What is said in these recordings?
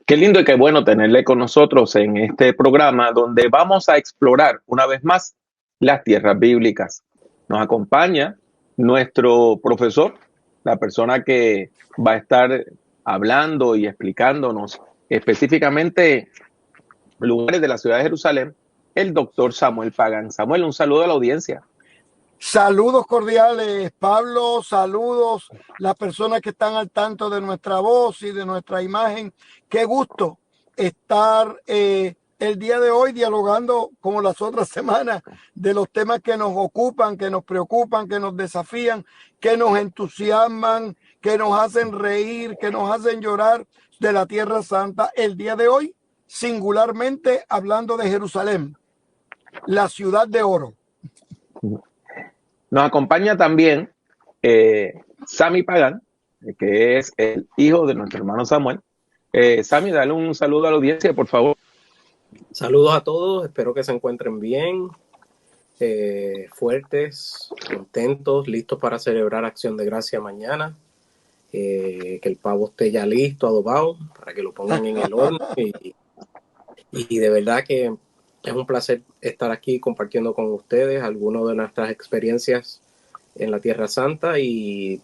Qué lindo y qué bueno tenerle con nosotros en este programa donde vamos a explorar una vez más las tierras bíblicas. Nos acompaña nuestro profesor, la persona que va a estar hablando y explicándonos específicamente lugares de la ciudad de Jerusalén, el doctor Samuel Pagán. Samuel, un saludo a la audiencia. Saludos cordiales, Pablo, saludos las personas que están al tanto de nuestra voz y de nuestra imagen. Qué gusto estar el día de hoy dialogando como las otras semanas de los temas que nos ocupan, que nos preocupan, que nos desafían, que nos entusiasman, que nos hacen reír, que nos hacen llorar de la Tierra Santa. El día de hoy, singularmente hablando de Jerusalén, la ciudad de oro. Nos acompaña también Sammy Pagán, que es el hijo de nuestro hermano Samuel. Sammy, dale un saludo a la audiencia, por favor. Saludos a todos, espero que se encuentren bien, fuertes, contentos, listos para celebrar Acción de Gracia mañana. Que el pavo esté ya listo, adobado, para que lo pongan en el horno. Y de verdad que es un placer estar aquí compartiendo con ustedes algunas de nuestras experiencias en la Tierra Santa y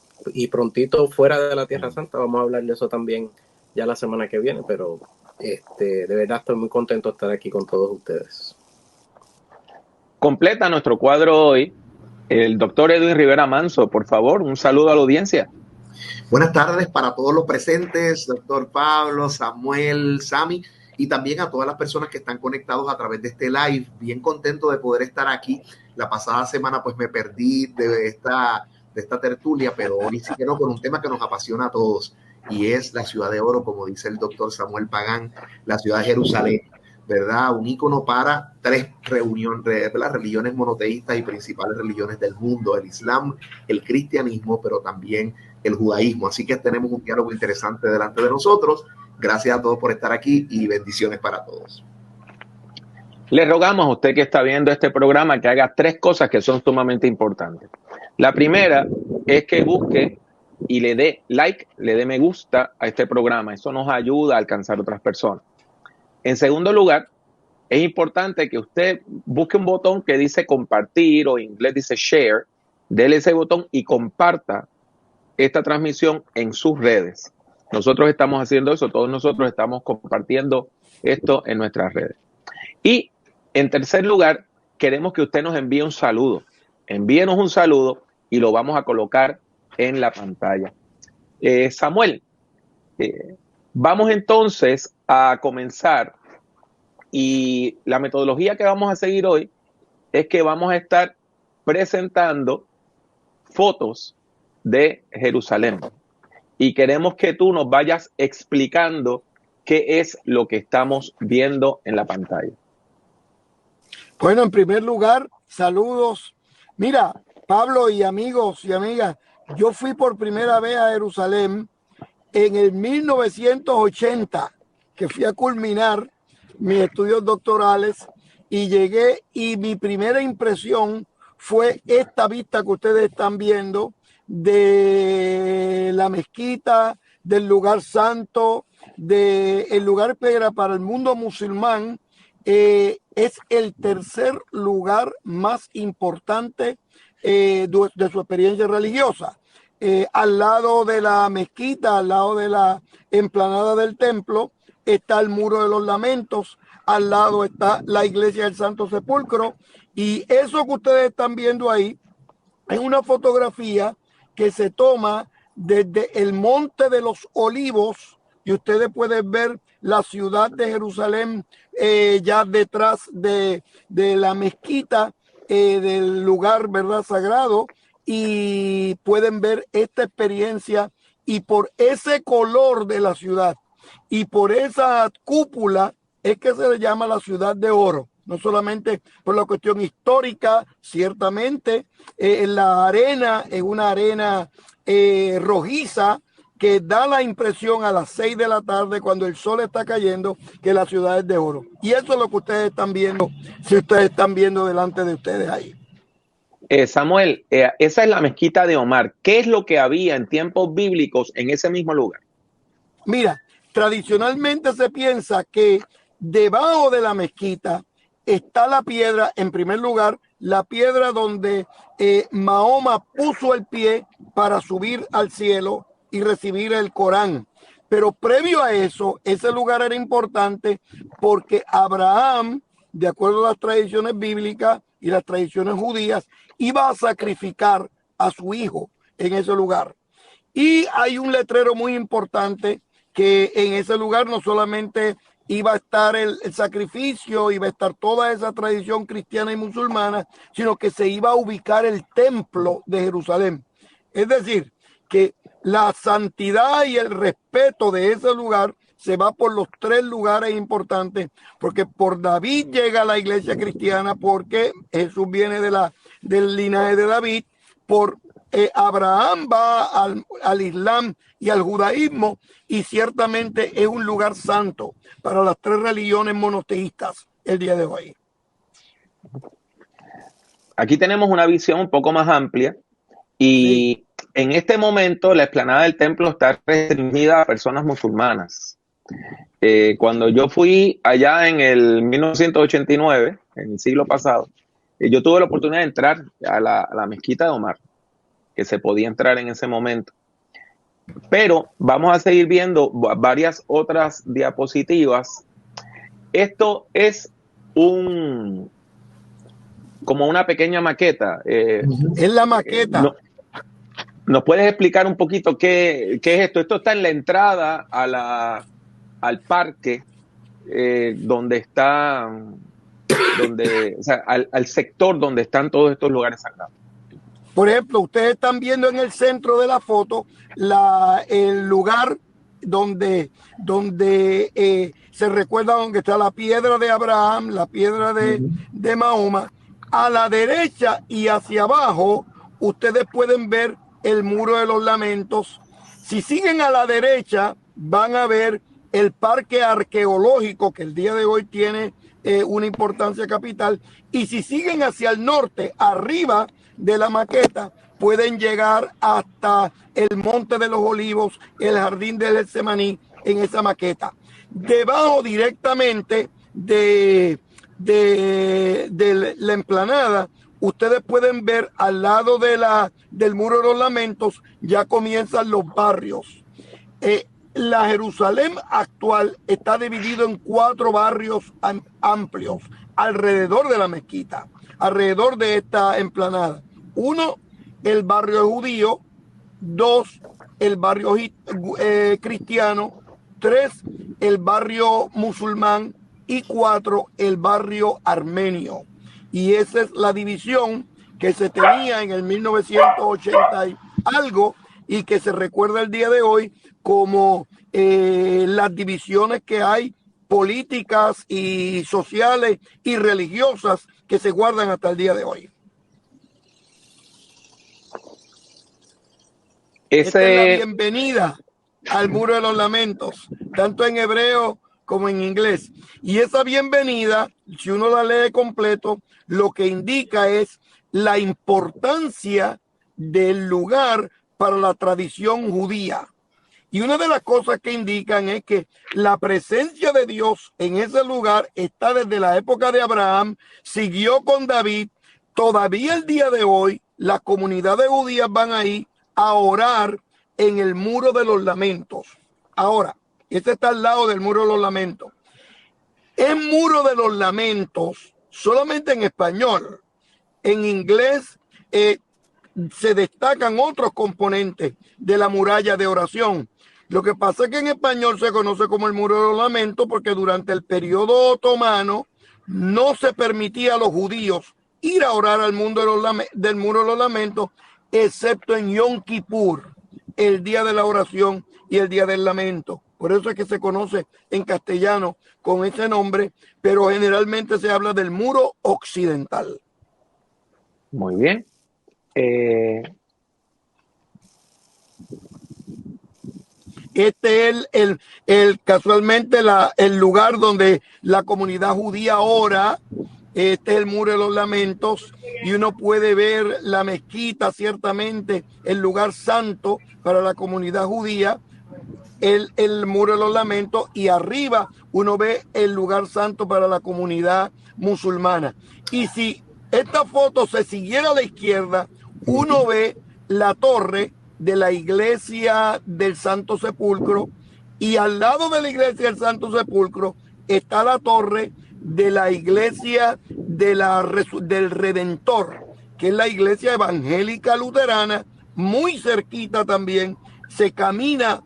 prontito fuera de la Tierra Santa. Vamos a hablar de eso también ya la semana que viene, pero de verdad estoy muy contento de estar aquí con todos ustedes. Completa nuestro cuadro hoy el doctor Edwin Rivera Manso. Por favor, un saludo a la audiencia. Buenas tardes para todos los presentes, doctor Pablo, Samuel, Sammy, y también a todas las personas que están conectados a través de este live. Bien contento de poder estar aquí. La pasada semana pues me perdí de esta tertulia, pero hoy sí quiero con un tema que nos apasiona a todos, y es la ciudad de oro, como dice el doctor Samuel Pagán, la ciudad de Jerusalén, ¿verdad? Un ícono para tres religiones monoteístas y principales religiones del mundo: el Islam, el cristianismo, pero también el judaísmo. Así que tenemos un diálogo interesante delante de nosotros. Gracias a todos por estar aquí y bendiciones para todos. Le rogamos a usted que está viendo este programa que haga tres cosas que son sumamente importantes. La primera es que busque y le dé like, le dé me gusta a este programa. Eso nos ayuda a alcanzar otras personas. En segundo lugar, es importante que usted busque un botón que dice compartir, o en inglés dice share. Dele ese botón y comparta esta transmisión en sus redes. Nosotros estamos haciendo eso, todos nosotros estamos compartiendo esto en nuestras redes. Y en tercer lugar, queremos que usted nos envíe un saludo. Envíenos un saludo y lo vamos a colocar en la pantalla. Samuel, vamos entonces a comenzar, y la metodología que vamos a seguir hoy es que vamos a estar presentando fotos de Jerusalén y queremos que tú nos vayas explicando qué es lo que estamos viendo en la pantalla. Bueno, en primer lugar, saludos. Mira, Pablo y amigos y amigas, yo fui por primera vez a Jerusalén en el 1980, que fui a culminar mis estudios doctorales, y llegué, y mi primera impresión fue esta vista que ustedes están viendo de la mezquita, del lugar santo, del lugar que era para el mundo musulmán. Es el tercer lugar más importante de su experiencia religiosa. Al lado de la mezquita, al lado de la explanada del templo, está el Muro de los Lamentos, al lado está la iglesia del Santo Sepulcro, y eso que ustedes están viendo ahí es una fotografía que se toma desde el Monte de los Olivos, y ustedes pueden ver la ciudad de Jerusalén ya detrás de la mezquita, del lugar, ¿verdad?, sagrado, y pueden ver esta experiencia, y por ese color de la ciudad y por esa cúpula es que se le llama la ciudad de oro. No solamente por la cuestión histórica, ciertamente, la arena es una arena rojiza, que da la impresión a las 6 de la tarde, cuando el sol está cayendo, que la ciudad es de oro. Y eso es lo que ustedes están viendo, si ustedes están viendo delante de ustedes ahí. Samuel, esa es la mezquita de Omar. ¿Qué es lo que había en tiempos bíblicos en ese mismo lugar? Mira, Tradicionalmente se piensa que debajo de la mezquita está la piedra, en primer lugar, la piedra donde Mahoma puso el pie para subir al cielo y recibir el Corán. Pero previo a eso, ese lugar era importante porque Abraham, de acuerdo a las tradiciones bíblicas y las tradiciones judías, iba a sacrificar a su hijo en ese lugar. Y hay un letrero muy importante que en ese lugar no solamente iba a estar el sacrificio, iba a estar toda esa tradición cristiana y musulmana, sino que se iba a ubicar el templo de Jerusalén. Es decir, que la santidad y el respeto de ese lugar se va por los tres lugares importantes, porque por David llega a la iglesia cristiana, porque Jesús viene del linaje de David, por Abraham va al Islam y al judaísmo, y ciertamente es un lugar santo para las tres religiones monoteístas el día de hoy. Aquí tenemos una visión un poco más amplia y en este momento la explanada del templo está restringida a personas musulmanas. Cuando yo fui allá en el 1989, en el siglo pasado, yo tuve la oportunidad de entrar a la mezquita de Omar, que se podía entrar en ese momento. Pero vamos a seguir viendo varias otras diapositivas. Esto es como una pequeña maqueta. Es la maqueta. ¿Nos puedes explicar un poquito qué es esto? Esto está en la entrada al parque, donde está, o sea, al sector donde están todos estos lugares sagrados. Por ejemplo, ustedes están viendo en el centro de la foto el lugar donde se recuerda donde está la piedra de Abraham, la piedra de Mahoma. A la derecha y hacia abajo, ustedes pueden ver el muro de los lamentos. Si siguen a la derecha, van a ver el parque arqueológico, que el día de hoy tiene una importancia capital. Y si siguen hacia el norte, arriba de la maqueta, pueden llegar hasta el Monte de los Olivos, el Jardín del Getsemaní, en esa maqueta. Debajo directamente de la explanada, ustedes pueden ver al lado del Muro de los Lamentos, ya comienzan los barrios. La Jerusalén actual está dividido en 4 barrios amplios alrededor de la mezquita, alrededor de esta explanada. 1, el barrio judío. 2, el barrio cristiano. 3, el barrio musulmán. Y 4, el barrio armenio. Y esa es la división que se tenía en el 1980 y algo, y que se recuerda el día de hoy como las divisiones que hay políticas y sociales y religiosas que se guardan hasta el día de hoy. Esta es la bienvenida al Muro de los Lamentos, tanto en hebreo como en inglés. Y esa bienvenida, si uno la lee completo, lo que indica es la importancia del lugar para la tradición judía. Y una de las cosas que indican es que la presencia de Dios en ese lugar está desde la época de Abraham, siguió con David. Todavía el día de hoy, las comunidades judías van ahí a orar en el Muro de los Lamentos. Ahora, este está al lado del Muro de los Lamentos. El Muro de los Lamentos, solamente en español. En inglés se destacan otros componentes de la muralla de oración. Lo que pasa es que en español se conoce como el Muro de los Lamentos porque durante el periodo otomano no se permitía a los judíos ir a orar al mundo del Muro de los Lamentos, excepto en Yom Kippur, el día de la oración y el día del lamento. Por eso es que se conoce en castellano con ese nombre, pero generalmente se habla del muro occidental. Muy bien. Este es casualmente el lugar donde la comunidad judía ora. Este es el Muro de los Lamentos y uno puede ver la mezquita, ciertamente el lugar santo para la comunidad judía. el muro de los lamentos, y arriba uno ve el lugar santo para la comunidad musulmana. Y si esta foto se siguiera a la izquierda, uno ve la torre de la iglesia del Santo Sepulcro, y al lado de la iglesia del Santo Sepulcro está la torre de la iglesia del Redentor, que es la iglesia evangélica luterana, muy cerquita también. Se camina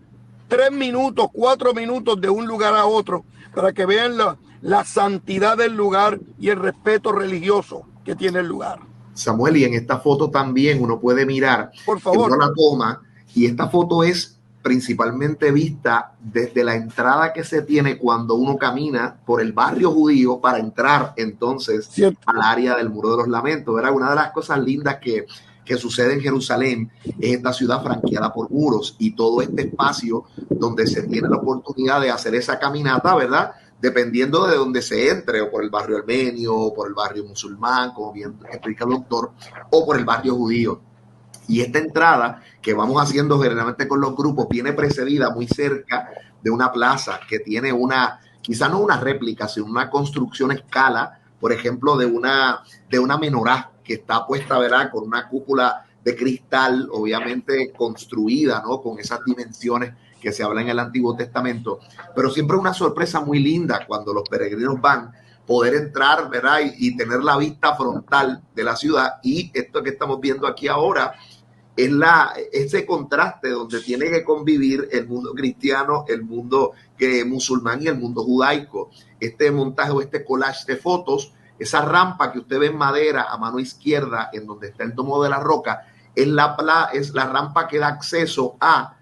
3 minutos, 4 minutos de un lugar a otro para que vean la santidad del lugar y el respeto religioso que tiene el lugar. Samuel, y en esta foto también uno puede mirar, por favor, uno la toma, y esta foto es principalmente vista desde la entrada que se tiene cuando uno camina por el barrio judío para entrar entonces al área del Muro de los Lamentos. ¿Verdad? Una de las cosas lindas que sucede en Jerusalén es esta ciudad franqueada por muros, y todo este espacio donde se tiene la oportunidad de hacer esa caminata, ¿verdad? Dependiendo de donde se entre, o por el barrio armenio, o por el barrio musulmán, como bien explica el doctor, o por el barrio judío. Y esta entrada que vamos haciendo generalmente con los grupos viene precedida muy cerca de una plaza que tiene quizá no una réplica, sino una construcción a escala, por ejemplo, de una menorá que está puesta, ¿verdad?, con una cúpula de cristal, obviamente construida, ¿no?, con esas dimensiones que se habla en el Antiguo Testamento. Pero siempre una sorpresa muy linda cuando los peregrinos van, poder entrar, ¿verdad?, y tener la vista frontal de la ciudad. Y esto que estamos viendo aquí ahora es ese contraste donde tiene que convivir el mundo cristiano, el mundo musulmán y el mundo judaico. Este montaje o este collage de fotos, esa rampa que usted ve en madera a mano izquierda, en donde está el Domo de la Roca, es la rampa que da acceso a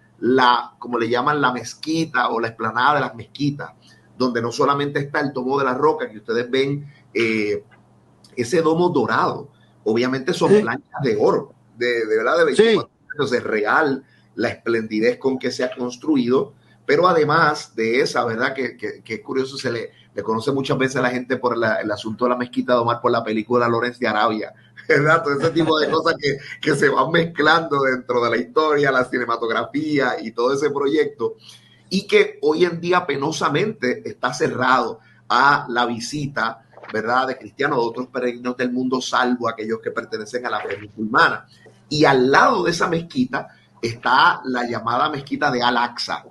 como le llaman, la mezquita o la explanada de las mezquitas, donde no solamente está el Domo de la Roca, que ustedes ven ese domo dorado, obviamente son planchas de oro, de verdad, de 24 años, es real la esplendidez con que se ha construido, pero además de esa, ¿verdad?, que es curioso, se le conoce muchas veces a la gente por el asunto de la mezquita de Omar, por la película Lawrence de Arabia, ¿verdad? Todo ese tipo de cosas que se van mezclando dentro de la historia, la cinematografía y todo ese proyecto, y que hoy en día penosamente está cerrado a la visita, ¿verdad?, de cristianos, de otros peregrinos del mundo, salvo aquellos que pertenecen a la fe musulmana. Y al lado de esa mezquita está la llamada mezquita de Al-Aqsa,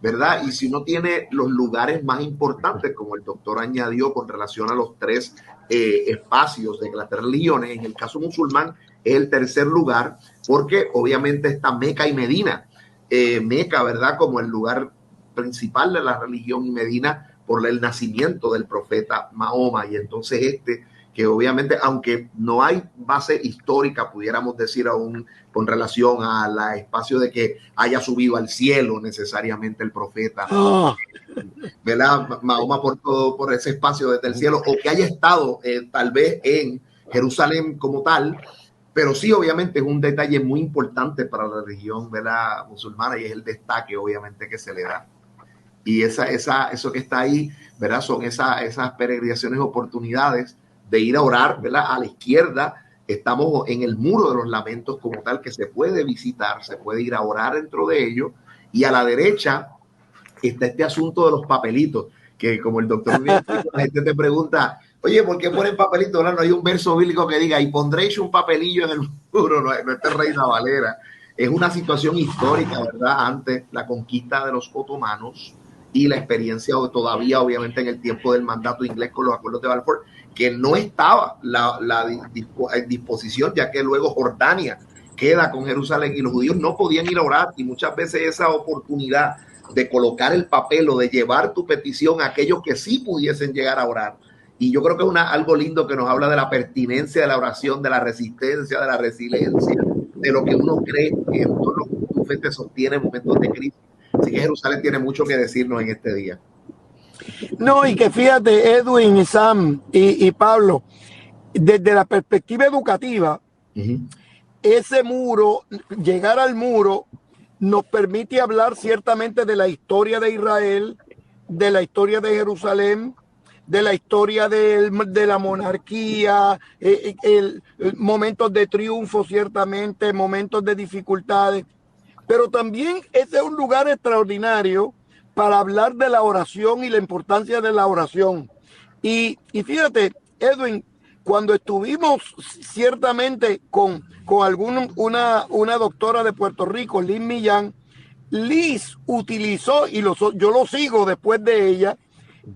¿verdad? Y si uno tiene los lugares más importantes, como el doctor añadió con relación a los 3 espacios de las 3 religiones, en el caso musulmán es el tercer lugar, porque obviamente está Meca y Medina. Meca, ¿verdad?, como el lugar principal de la religión, y Medina por el nacimiento del profeta Mahoma. Y entonces que obviamente, aunque no hay base histórica, pudiéramos decir aún, con relación al espacio de que haya subido al cielo necesariamente el profeta, ¿verdad?, Mahoma, por ese espacio desde el cielo, o que haya estado tal vez en Jerusalén como tal, pero sí, obviamente es un detalle muy importante para la religión, ¿verdad?, musulmana, y es el destaque obviamente que se le da. Y eso que está ahí, ¿verdad?, son esas peregrinaciones, oportunidades de ir a orar, ¿verdad? A la izquierda estamos en el Muro de los Lamentos como tal, que se puede visitar, se puede ir a orar dentro de ello, y a la derecha está este asunto de los papelitos, que como el doctor la gente te pregunta, oye, ¿por qué ponen papelitos? No hay un verso bíblico que diga, y pondréis un papelillo en el muro, no es Reina Valera. Es una situación histórica, ¿verdad?, ante la conquista de los otomanos y la experiencia todavía, obviamente, en el tiempo del mandato inglés con los acuerdos de Balfour, que no estaba en disposición, ya que luego Jordania queda con Jerusalén y los judíos no podían ir a orar, y muchas veces esa oportunidad de colocar el papel o de llevar tu petición a aquellos que sí pudiesen llegar a orar. Y yo creo que es algo lindo que nos habla de la pertinencia de la oración, de la resistencia, de la resiliencia, de lo que uno cree que en todos los que tu fe te sostiene en momentos de crisis. Así que Jerusalén tiene mucho que decirnos en este día. No, y que fíjate, Edwin y Sam y Pablo, desde la perspectiva educativa, ese muro, llegar al muro, nos permite hablar ciertamente de la historia de Israel, de la historia de Jerusalén, de la historia de la monarquía, momentos de triunfo, ciertamente, momentos de dificultades. Pero también este es un lugar extraordinario para hablar de la oración y la importancia de la oración. Y fíjate, Edwin, cuando estuvimos ciertamente con una doctora de Puerto Rico, Liz Millán, Liz utilizó, y yo lo sigo después de ella,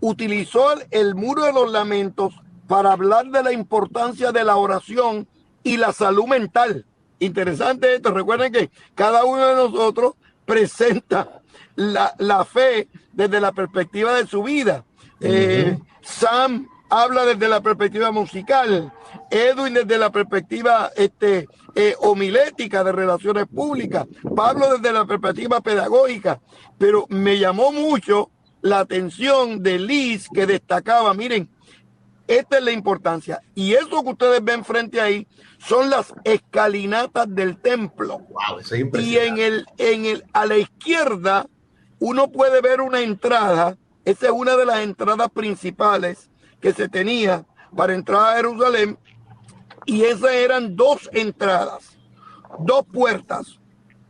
utilizó el Muro de los Lamentos para hablar de la importancia de la oración y la salud mental. Interesante esto. Recuerden que cada uno de nosotros presenta la fe desde la perspectiva de su vida. Sam habla desde la perspectiva musical, Edwin desde la perspectiva homilética de relaciones públicas, Pablo desde la perspectiva pedagógica, pero me llamó mucho la atención de Liz, que destacaba, miren, esta es la importancia, y eso que ustedes ven frente ahí son las escalinatas del templo. Wow, eso es impresionante. Y a la izquierda uno puede ver una entrada. Esa es una de las entradas principales que se tenía para entrar a Jerusalén, y esas eran dos entradas, dos puertas,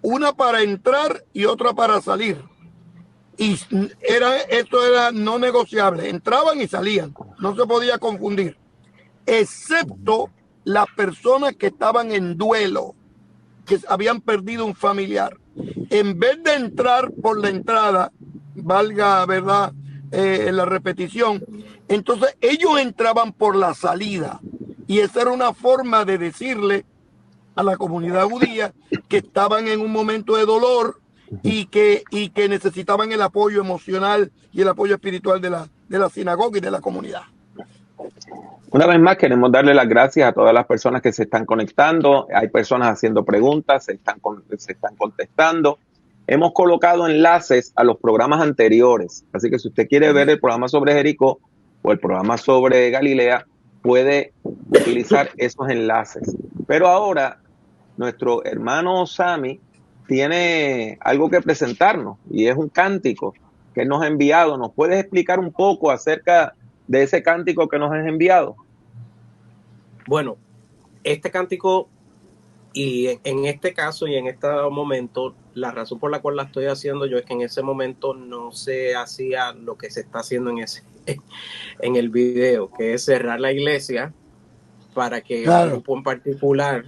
una para entrar y otra para salir. Y esto era no negociable, entraban y salían, no se podía confundir, excepto las personas que estaban en duelo, que habían perdido un familiar. En vez de entrar por la entrada, valga, ¿verdad?, la repetición, entonces ellos entraban por la salida, y esa era una forma de decirle a la comunidad judía que estaban en un momento de dolor y que necesitaban el apoyo emocional y el apoyo espiritual de la sinagoga y de la comunidad. Una vez más queremos darle las gracias a todas las personas que se están conectando. Hay personas haciendo preguntas, se están contestando. Hemos colocado enlaces a los programas anteriores, así que si usted quiere ver el programa sobre Jericó o el programa sobre Galilea, puede utilizar esos enlaces. Pero ahora nuestro hermano Sammy tiene algo que presentarnos, y es un cántico que él nos ha enviado. ¿Nos puedes explicar un poco acerca de ese cántico que nos has enviado? Bueno, este cántico, y en este caso y en este momento, la razón por la cual la estoy haciendo yo es que en ese momento no se hacía lo que se está haciendo en el video, que es cerrar la iglesia para que un grupo en particular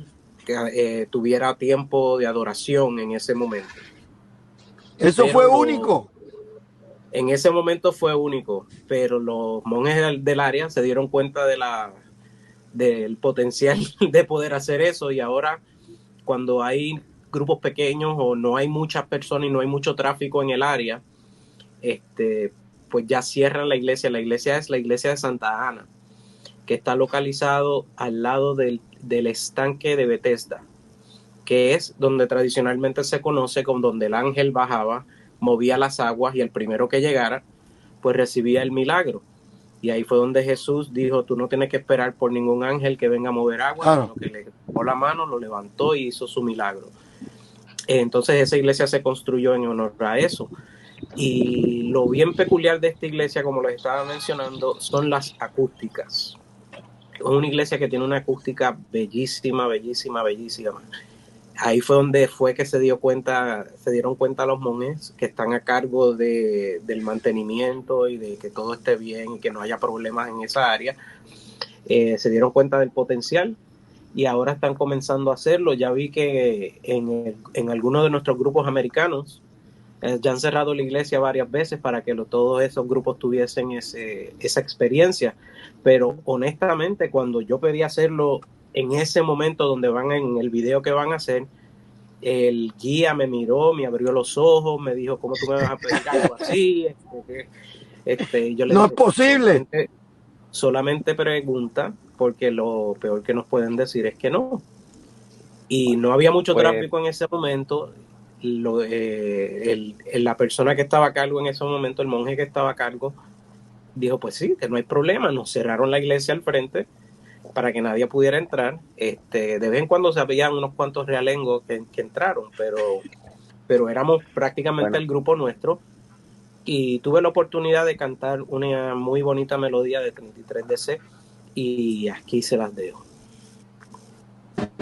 tuviera tiempo de adoración en ese momento. Eso pero fue único. En ese momento fue único, pero los monjes del área se dieron cuenta del potencial de poder hacer eso, y ahora cuando hay grupos pequeños o no hay muchas personas y no hay mucho tráfico en el área, pues ya cierran la iglesia. La iglesia es la iglesia de Santa Ana, que está localizado al lado del estanque de Bethesda, que es donde tradicionalmente se conoce como donde el ángel bajaba, movía las aguas, y el primero que llegara pues recibía el milagro. Y ahí fue donde Jesús dijo: tú no tienes que esperar por ningún ángel que venga a mover agua, sino que le tomó la mano, lo levantó y hizo su milagro. Entonces esa iglesia se construyó en honor a eso. Y lo bien peculiar de esta iglesia, como les estaba mencionando, son las acústicas. Es una iglesia que tiene una acústica bellísima, bellísima, bellísima. Ahí fue que se dieron cuenta los monjes que están a cargo del mantenimiento y de que todo esté bien y que no haya problemas en esa área. Se dieron cuenta del potencial y ahora están comenzando a hacerlo. Ya vi que en algunos de nuestros grupos americanos ya han cerrado la iglesia varias veces para que todos esos grupos tuviesen esa experiencia. Pero honestamente, cuando yo pedí hacerlo en ese momento donde van en el video que van a hacer, el guía me miró, me abrió los ojos, me dijo: ¿cómo tú me vas a pedir algo así? Yo le no dije, es posible. Solamente pregunta, porque lo peor que nos pueden decir es que no. Y no había mucho tráfico en ese momento. La persona que estaba a cargo en ese momento, el monje que estaba a cargo, dijo: pues sí, que no hay problema. Nos cerraron la iglesia al frente para que nadie pudiera entrar. De vez en cuando se habían unos cuantos realengos que entraron, pero éramos prácticamente el grupo nuestro, y tuve la oportunidad de cantar una muy bonita melodía de 33DC, y aquí se las dejo.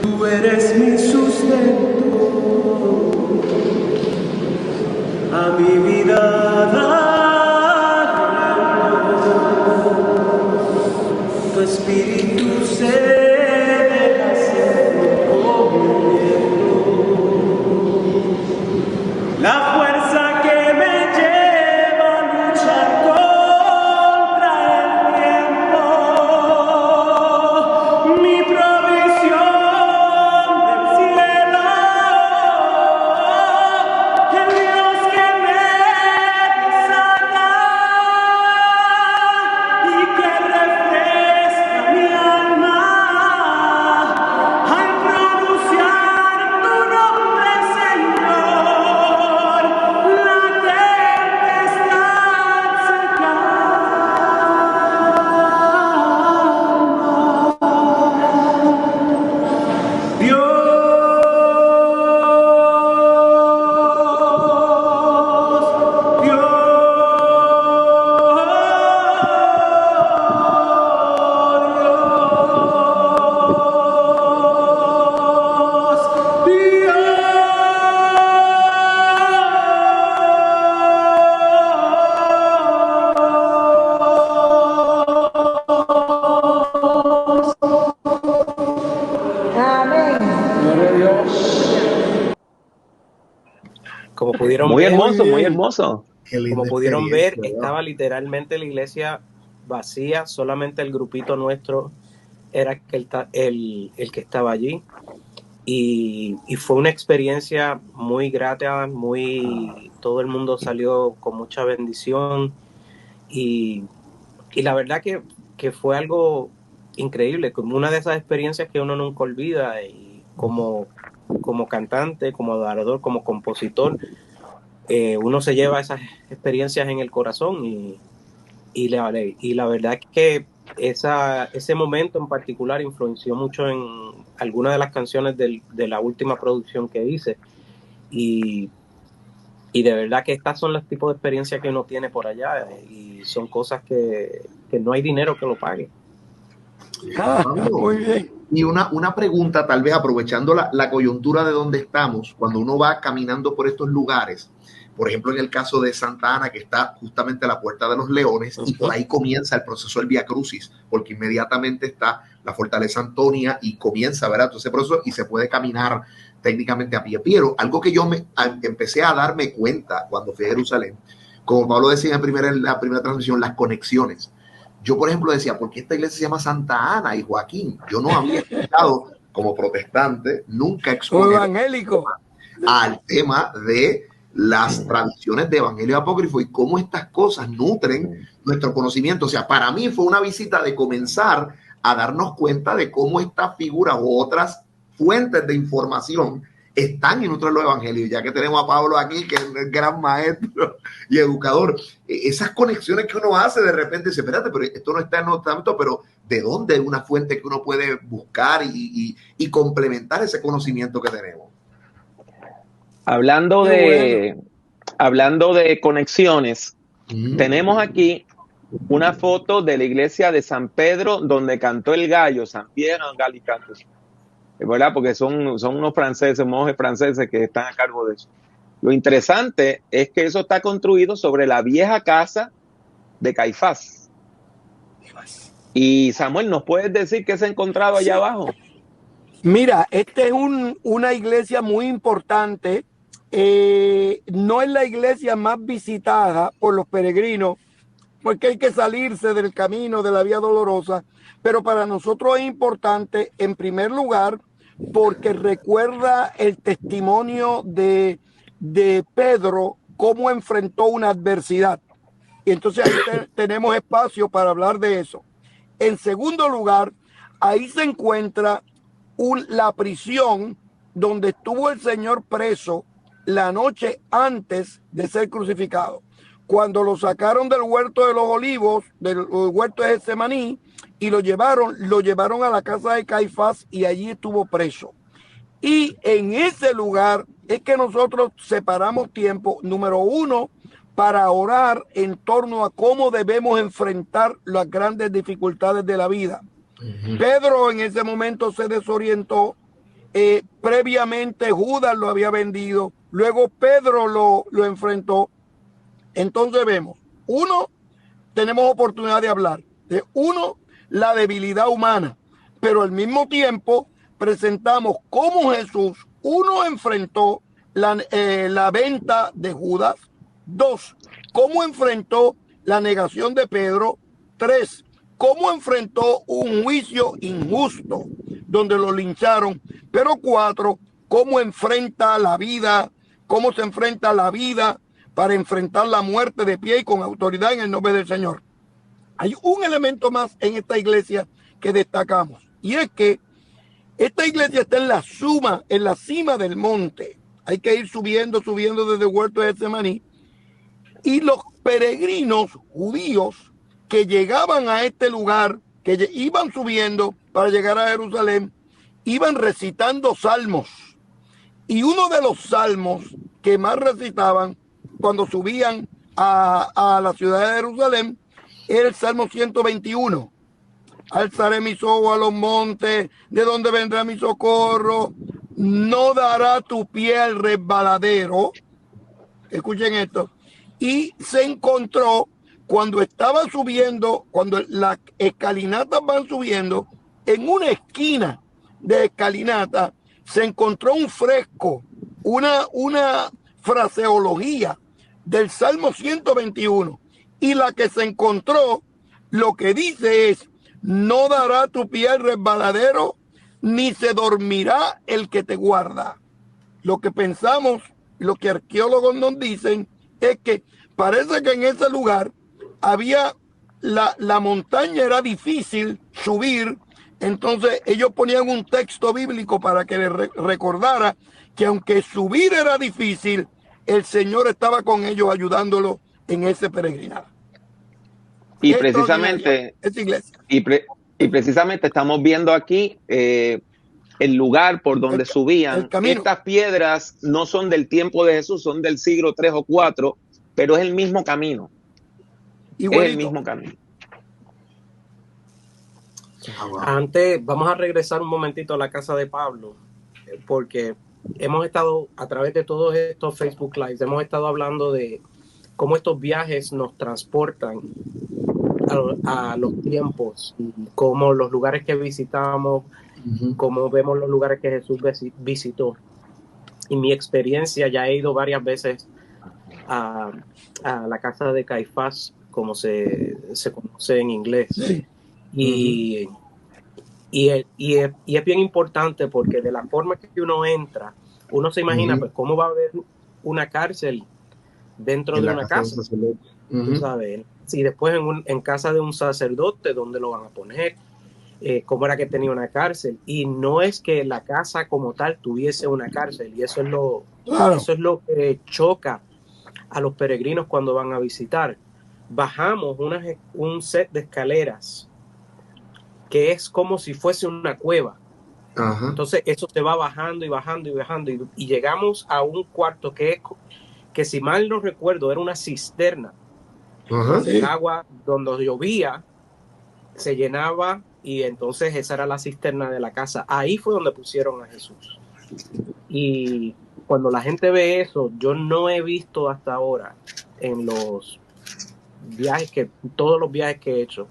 Tú eres mi sustento, a mi vida tu espíritu se deja ser como la fuerza que me lleva a luchar contra el tiempo, mi provisión del cielo, el Dios que me desata y que refresca mi alma al pronunciar tu nombre, Señor. La tempestad se calma. Como pudieron Muy ver, hermoso, muy hermoso. Qué linda como pudieron ver, experiencia, ¿verdad? estaba literalmente la iglesia vacía, solamente el grupito nuestro era el que estaba allí. Y fue una experiencia muy grata, todo el mundo salió con mucha bendición y la verdad que fue algo increíble, como una de esas experiencias que uno nunca olvida, y como cantante, como adorador, como compositor, uno se lleva esas experiencias en el corazón y la verdad que ese momento en particular influenció mucho en algunas de las canciones de la última producción que hice y de verdad que estas son los tipos de experiencias que uno tiene por allá y son cosas que no hay dinero que lo pague. Muy bien. Y una pregunta, tal vez aprovechando la coyuntura de donde estamos, cuando uno va caminando por estos lugares, por ejemplo, en el caso de Santa Ana, que está justamente a la Puerta de los Leones, y por ahí comienza el proceso del Vía Crucis, porque inmediatamente está la Fortaleza Antonia y comienza, ¿verdad?, todo ese proceso y se puede caminar técnicamente a pie. Pero algo que yo empecé a darme cuenta cuando fui a Jerusalén, como Pablo decía en la primera transmisión, las conexiones. Yo, por ejemplo, decía, ¿por qué esta iglesia se llama Santa Ana y Joaquín? Yo no había escuchado, como protestante, nunca exponer evangélico al tema de las tradiciones de evangelio apócrifo y cómo estas cosas nutren nuestro conocimiento. O sea, para mí fue una visita de comenzar a darnos cuenta de cómo estas figuras u otras fuentes de información están en otros los evangelios, ya que tenemos a Pablo aquí, que es el gran maestro y educador. Esas conexiones que uno hace de repente, dice, espérate, pero esto no está en Nuevo Testamento, pero ¿de dónde es una fuente que uno puede buscar y complementar ese conocimiento que tenemos? Hablando de conexiones, tenemos aquí una foto de la iglesia de San Pedro donde cantó el gallo, San Piero Gallicantus, ¿verdad? Porque son unos franceses, monjes franceses que están a cargo de eso. Lo interesante es que eso está construido sobre la vieja casa de Caifás. Y Samuel, ¿nos puedes decir qué se ha encontrado allá abajo? Mira, esta es una iglesia muy importante. No es la iglesia más visitada por los peregrinos, porque hay que salirse del camino de la vía dolorosa, pero para nosotros es importante, en primer lugar, porque recuerda el testimonio de Pedro, cómo enfrentó una adversidad. Y entonces ahí tenemos espacio para hablar de eso. En segundo lugar, ahí se encuentra la prisión donde estuvo el Señor preso la noche antes de ser crucificado. Cuando lo sacaron del huerto de los olivos, del huerto de Getsemaní, y lo llevaron a la casa de Caifás y allí estuvo preso. Y en ese lugar es que nosotros separamos tiempo, número uno, para orar en torno a cómo debemos enfrentar las grandes dificultades de la vida. Pedro en ese momento se desorientó. Previamente Judas lo había vendido, luego Pedro lo enfrentó. Entonces vemos, uno, tenemos oportunidad de hablar de uno, la debilidad humana, pero al mismo tiempo presentamos cómo Jesús, uno, enfrentó la venta de Judas, dos, cómo enfrentó la negación de Pedro, tres, cómo enfrentó un juicio injusto donde lo lincharon, pero cuatro, cómo enfrenta la vida, cómo se enfrenta la vida para enfrentar la muerte de pie y con autoridad en el nombre del Señor. Hay un elemento más en esta iglesia que destacamos, y es que esta iglesia está en la cima del monte. Hay que ir subiendo desde el huerto de Getsemaní. Y los peregrinos judíos que llegaban a este lugar, que iban subiendo para llegar a Jerusalén, iban recitando salmos. Y uno de los salmos que más recitaban cuando subían a la ciudad de Jerusalén era el Salmo 121. Alzaré mis ojos a los montes, ¿de dónde vendrá mi socorro? No dará tu pie al resbaladero. Escuchen esto. Y se encontró cuando estaba subiendo, cuando las escalinatas van subiendo, en una esquina de escalinata se encontró un fresco, una fraseología del Salmo 121. Y la que se encontró, lo que dice es: no dará tu pie al resbaladero, ni se dormirá el que te guarda. Lo que pensamos, lo que arqueólogos nos dicen, es que parece que en ese lugar había la montaña, era difícil subir. Entonces ellos ponían un texto bíblico para que les recordara que aunque subir era difícil, el Señor estaba con ellos ayudándolos en ese peregrinado. Y precisamente, esa iglesia. Y precisamente estamos viendo aquí el lugar por donde subían. Estas piedras no son del tiempo de Jesús, son del siglo 3 o 4, pero es el mismo camino. Igualito. Es el mismo camino. Antes, vamos a regresar un momentito a la casa de Pablo, porque hemos estado, a través de todos estos Facebook Lives, hemos estado hablando de cómo estos viajes nos transportan a los tiempos, cómo los lugares que visitamos, cómo vemos los lugares que Jesús visitó. Y mi experiencia, ya he ido varias veces a la casa de Caifás, como se conoce en inglés. Sí. Y es bien importante porque de la forma que uno entra, uno se imagina pues cómo va a haber una cárcel dentro de una casa. Tú sabes, y después en casa de un sacerdote, ¿dónde lo van a poner? Cómo era que tenía una cárcel. Y no es que la casa como tal tuviese una cárcel, y eso es lo que choca a los peregrinos cuando van a visitar. Bajamos un set de escaleras que es como si fuese una cueva. Ajá. Entonces eso se va bajando y bajando y bajando, y llegamos a un cuarto que si mal no recuerdo era una cisterna. El agua donde llovía se llenaba, y entonces esa era la cisterna de la casa. Ahí fue donde pusieron a Jesús. Y cuando la gente ve eso, yo no he visto hasta ahora en los viajes, todos los viajes que he hecho,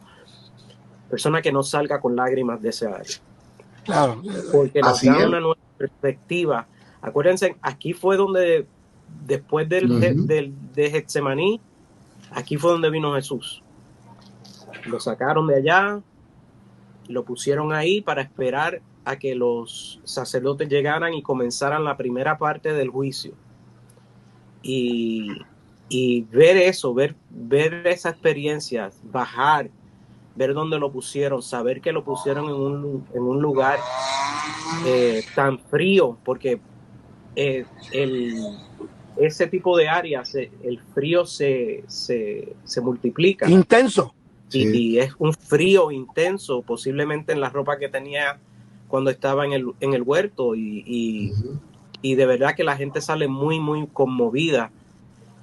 persona que no salga con lágrimas de ese área. Claro. Porque nos da una nueva perspectiva. Acuérdense, aquí fue donde, después de Getsemaní, aquí fue donde vino Jesús. Lo sacaron de allá, lo pusieron ahí para esperar a que los sacerdotes llegaran y comenzaran la primera parte del juicio. Y ver eso, ver esa experiencia, bajar, ver dónde lo pusieron, saber que lo pusieron en un lugar tan frío, porque ese tipo de áreas, el frío se multiplica. Intenso. Y es un frío intenso, posiblemente en la ropa que tenía cuando estaba en el huerto, y de verdad que la gente sale muy, muy conmovida,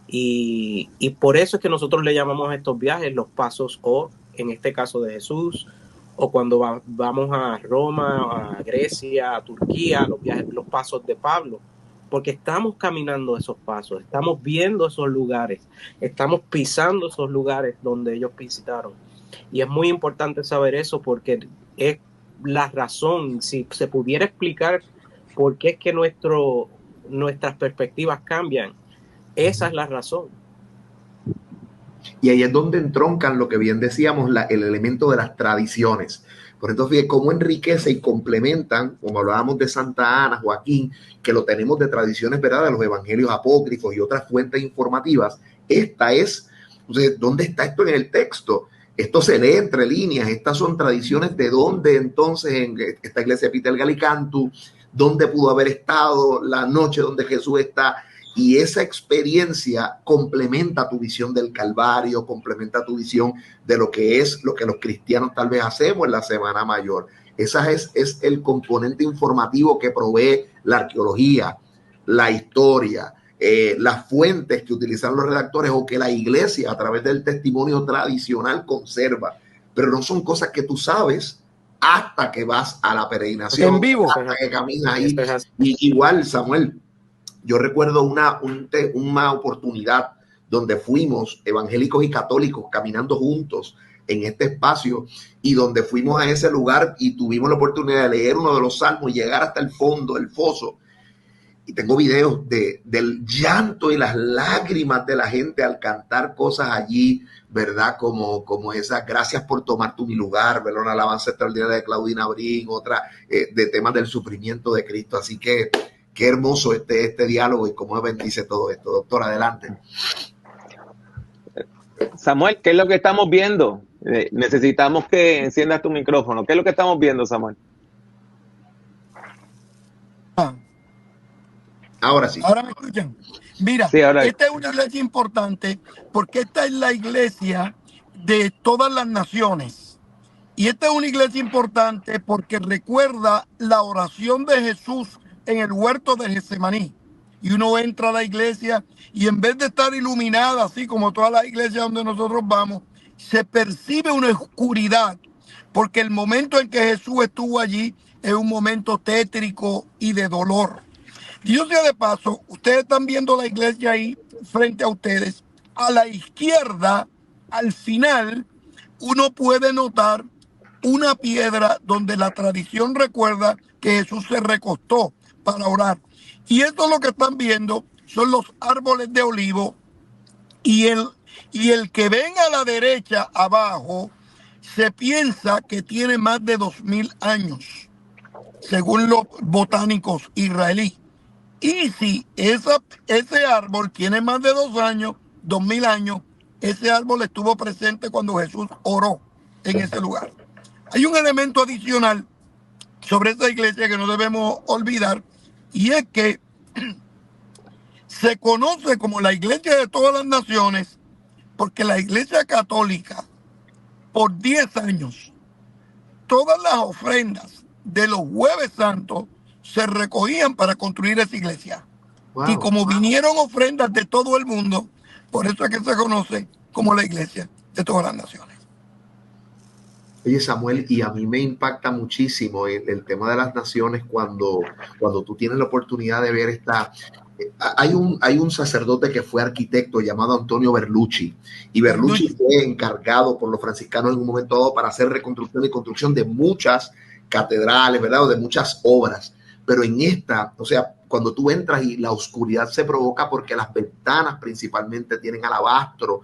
y por eso es que nosotros le llamamos a estos viajes los pasos, o en este caso de Jesús, o cuando vamos a Roma, a Grecia, a Turquía, los pasos de Pablo, porque estamos caminando esos pasos, estamos viendo esos lugares, estamos pisando esos lugares donde ellos visitaron. Y es muy importante saber eso porque es la razón, si se pudiera explicar por qué es que nuestras perspectivas cambian, esa es la razón. Y ahí es donde entroncan lo que bien decíamos, el elemento de las tradiciones. Por entonces, fíjate cómo enriquece y complementan, como hablábamos de Santa Ana, Joaquín, que lo tenemos de tradiciones, ¿verdad?, de los evangelios apócrifos y otras fuentes informativas. Esta es, entonces, ¿dónde está esto en el texto? Esto se lee entre líneas. Estas son tradiciones de dónde entonces en esta iglesia de Peter Gallicantu, dónde pudo haber estado la noche donde Jesús está. Y esa experiencia complementa tu visión del Calvario, complementa tu visión de lo que es lo que los cristianos tal vez hacemos en la Semana Mayor. Esa es el componente informativo que provee la arqueología, la historia, las fuentes que utilizan los redactores o que la iglesia a través del testimonio tradicional conserva. Pero no son cosas que tú sabes hasta que vas a la peregrinación, en vivo, hasta que caminas ahí. Y igual, Samuel, yo recuerdo una oportunidad donde fuimos evangélicos y católicos caminando juntos en este espacio y donde fuimos a ese lugar y tuvimos la oportunidad de leer uno de los salmos y llegar hasta el fondo, el foso. Y tengo videos del llanto y las lágrimas de la gente al cantar cosas allí, ¿verdad? Como esas, gracias por tomar mi lugar, ¿verdad? Una alabanza extraordinaria de Claudina Brin, otra de temas del sufrimiento de Cristo. Así que qué hermoso este diálogo y cómo bendice todo esto. Doctor, adelante. Samuel, ¿qué es lo que estamos viendo? Necesitamos que enciendas tu micrófono. ¿Qué es lo que estamos viendo, Samuel? Ahora sí. Ahora me escuchan. Mira, sí, esta es una iglesia importante porque esta es la iglesia de todas las naciones. Y esta es una iglesia importante porque recuerda la oración de Jesús en el huerto de Getsemaní. Y uno entra a la iglesia y en vez de estar iluminada, así como todas las iglesias donde nosotros vamos, se percibe una oscuridad. Porque el momento en que Jesús estuvo allí es un momento tétrico y de dolor. Dios sea de paso, ustedes están viendo la iglesia ahí frente a ustedes. A la izquierda, al final, uno puede notar una piedra donde la tradición recuerda que Jesús se recostó para orar. Y esto lo que están viendo son los árboles de olivo y el que ven a la derecha abajo se piensa que tiene más de 2000 años, según los botánicos israelíes. Y si ese árbol tiene más de 2000 años, ese árbol estuvo presente cuando Jesús oró en ese lugar. Hay un elemento adicional sobre esta iglesia que no debemos olvidar, y es que se conoce como la iglesia de todas las naciones porque la iglesia católica, por 10 años, todas las ofrendas de los Jueves Santos se recogían para construir esa iglesia. Wow. Y como vinieron ofrendas de todo el mundo, por eso es que se conoce como la iglesia de todas las naciones. Oye, Samuel, y a mí me impacta muchísimo el tema de las naciones cuando tú tienes la oportunidad de ver esta... Hay un sacerdote que fue arquitecto llamado Antonio Berlucci, y Berlucci fue encargado por los franciscanos en un momento dado para hacer reconstrucción y construcción de muchas catedrales, ¿verdad? O de muchas obras. Pero en esta, o sea, cuando tú entras y la oscuridad se provoca porque las ventanas principalmente tienen alabastro,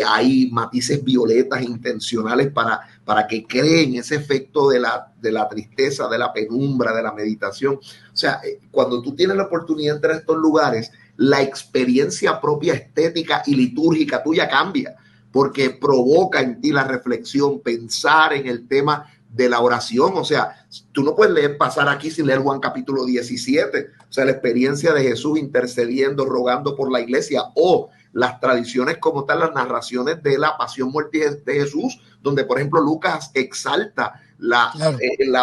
hay matices violetas intencionales para que creen ese efecto de la tristeza, de la penumbra, de la meditación. O sea, cuando tú tienes la oportunidad de entrar a estos lugares, la experiencia propia estética y litúrgica tuya cambia, porque provoca en ti la reflexión, pensar en el tema de la oración. O sea, tú no puedes pasar aquí sin leer Juan capítulo 17, o sea, la experiencia de Jesús intercediendo, rogando por la iglesia, o las tradiciones como tal, las narraciones de la pasión, muerte de Jesús, donde por ejemplo Lucas exalta la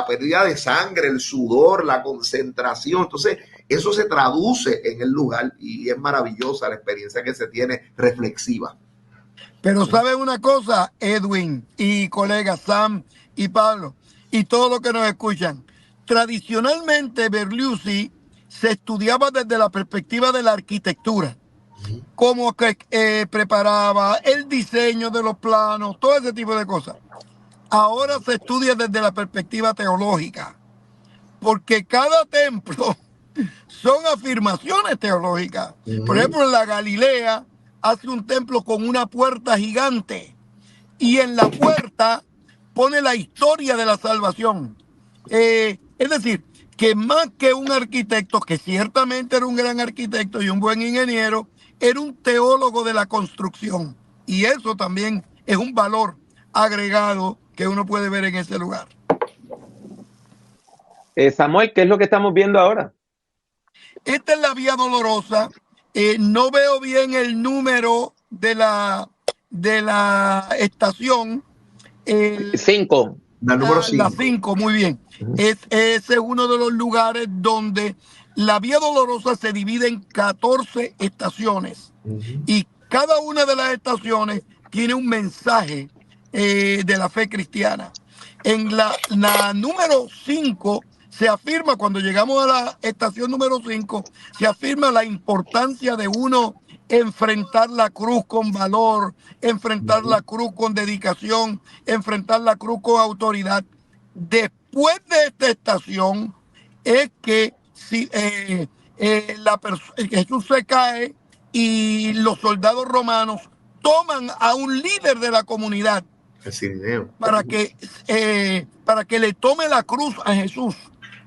pérdida de sangre, el sudor, la concentración. Entonces eso se traduce en el lugar y es maravillosa la experiencia que se tiene reflexiva. Pero ¿saben una cosa, Edwin y colegas Sam y Pablo y todos los que nos escuchan? Tradicionalmente Berlucci se estudiaba desde la perspectiva de la arquitectura, cómo que preparaba el diseño de los planos, todo ese tipo de cosas. Ahora se estudia desde la perspectiva teológica, porque cada templo son afirmaciones teológicas. Por ejemplo, en la Galilea hace un templo con una puerta gigante y en la puerta pone la historia de la salvación. Es decir, que más que un arquitecto, que ciertamente era un gran arquitecto y un buen ingeniero, era un teólogo de la construcción. Y eso también es un valor agregado que uno puede ver en ese lugar. Samuel, ¿qué es lo que estamos viendo ahora? Esta es la Vía Dolorosa. No veo bien el número de la estación. 5. La número La 5. 5, muy bien. Ese es uno de los lugares donde la Vía Dolorosa se divide en 14 estaciones. Y cada una de las estaciones tiene un mensaje de la fe cristiana. En la número 5 se afirma, cuando llegamos a la estación número 5, se afirma la importancia de uno enfrentar la cruz con valor, enfrentar la cruz con dedicación, enfrentar la cruz con autoridad. Después de esta estación es que si, Jesús se cae y los soldados romanos toman a un líder de la comunidad para que le tome la cruz a Jesús.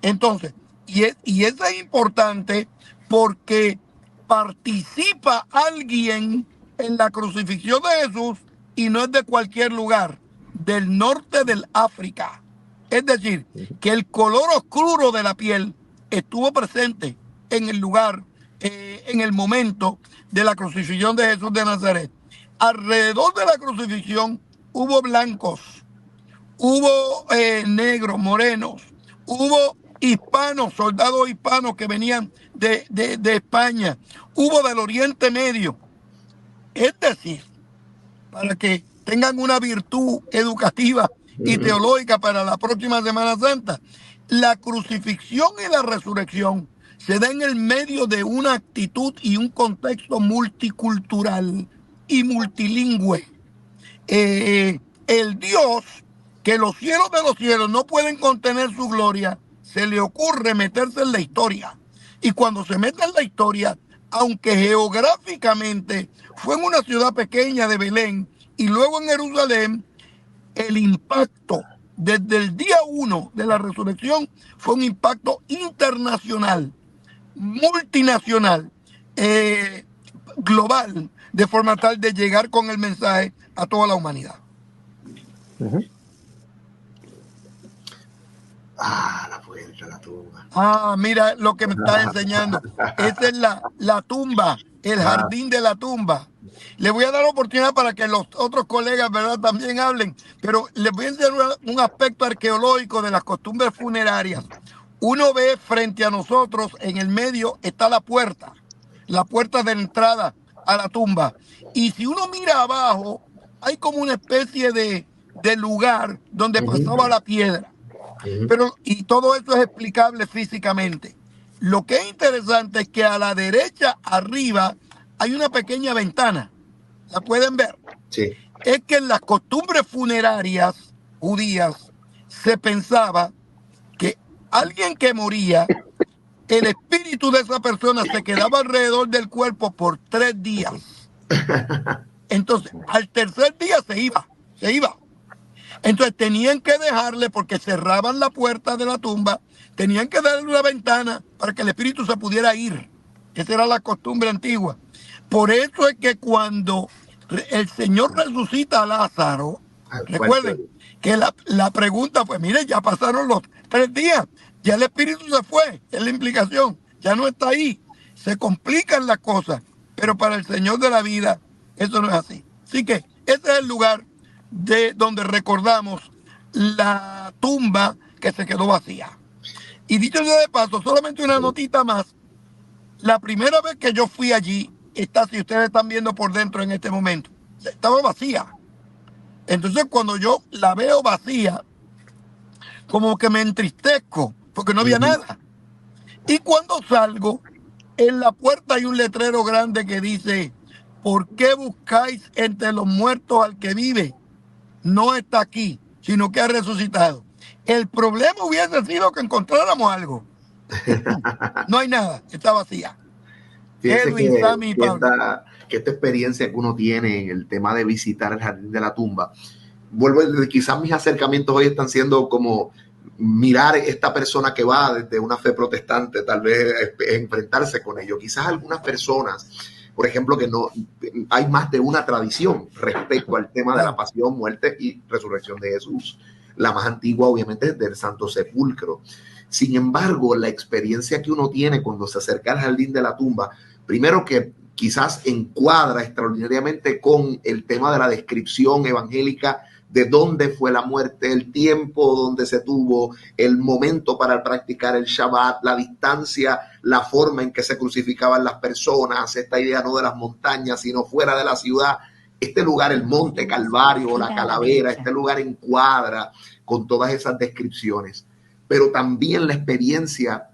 Entonces, y eso es importante porque participa alguien en la crucifixión de Jesús y no es de cualquier lugar, del norte del África. Es decir, que el color oscuro de la piel estuvo presente en el lugar, en el momento de la crucifixión de Jesús de Nazaret. Alrededor de la crucifixión hubo blancos, hubo negros, morenos, hubo hispanos, soldados hispanos que venían de España, hubo del Oriente Medio. Es decir, para que tengan una virtud educativa y teológica para la próxima Semana Santa, la crucifixión y la resurrección se da en el medio de una actitud y un contexto multicultural y multilingüe. El Dios, que los cielos de los cielos no pueden contener su gloria, se le ocurre meterse en la historia. Y cuando se mete en la historia, aunque geográficamente fue en una ciudad pequeña de Belén y luego en Jerusalén, el impacto desde el día 1 de la resurrección fue un impacto internacional, multinacional, global, de forma tal de llegar con el mensaje a toda la humanidad. La puerta, la tumba. Mira lo que me está enseñando. Esa es la tumba, el jardín de la tumba. Le voy a dar oportunidad para que los otros colegas, ¿verdad?, también hablen, pero les voy a enseñar un aspecto arqueológico de las costumbres funerarias. Uno ve frente a nosotros, en el medio está la puerta de entrada a la tumba. Y si uno mira abajo, hay como una especie de lugar donde pasaba la piedra. Y todo esto es explicable físicamente. Lo que es interesante es que a la derecha, arriba, hay una pequeña ventana. ¿La pueden ver? Sí. Es que en las costumbres funerarias judías se pensaba que alguien que moría, el espíritu de esa persona se quedaba alrededor del cuerpo por 3 días. Entonces, al tercer día se iba. Entonces tenían que dejarle, porque cerraban la puerta de la tumba, tenían que darle una ventana para que el espíritu se pudiera ir. Esa era la costumbre antigua. Por eso es que cuando el Señor resucita a Lázaro, recuerden que la pregunta fue, mire, ya pasaron los 3 días, ya el espíritu se fue, es la implicación, ya no está ahí. Se complican las cosas, pero para el Señor de la vida eso no es así. Así que ese es el lugar de donde recordamos la tumba que se quedó vacía. Y dicho sea de paso, solamente una notita más. La primera vez que yo fui allí, si ustedes están viendo por dentro en este momento, estaba vacía. Entonces cuando yo la veo vacía, como que me entristezco, porque no había nada. Y cuando salgo, en la puerta hay un letrero grande que dice: ¿por qué buscáis entre los muertos al que vive? No está aquí, sino que ha resucitado. El problema hubiese sido que encontráramos algo. No hay nada, está vacía. Fíjense Edwin, Sammy y Pablo. que esta experiencia que uno tiene en el tema de visitar el jardín de la tumba, quizás mis acercamientos hoy están siendo como mirar esta persona que va desde una fe protestante, tal vez enfrentarse con ello. Quizás algunas personas, por ejemplo, que no hay más de una tradición respecto al tema de la pasión, muerte y resurrección de Jesús. La más antigua, obviamente, es del Santo Sepulcro. Sin embargo, la experiencia que uno tiene cuando se acerca al jardín de la tumba, primero que quizás encuadra extraordinariamente con el tema de la descripción evangélica de dónde fue la muerte, el tiempo donde se tuvo, el momento para practicar el Shabbat, la distancia, la forma en que se crucificaban las personas, esta idea no de las montañas, sino fuera de la ciudad. Este lugar, el Monte Calvario, la Calavera, este lugar encuadra con todas esas descripciones. Pero también la experiencia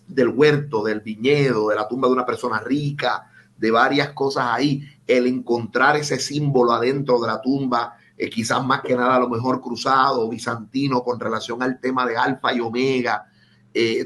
del huerto, del viñedo, de la tumba de una persona rica, de varias cosas ahí, el encontrar ese símbolo adentro de la tumba, quizás más que nada a lo mejor cruzado, bizantino, con relación al tema de alfa y omega,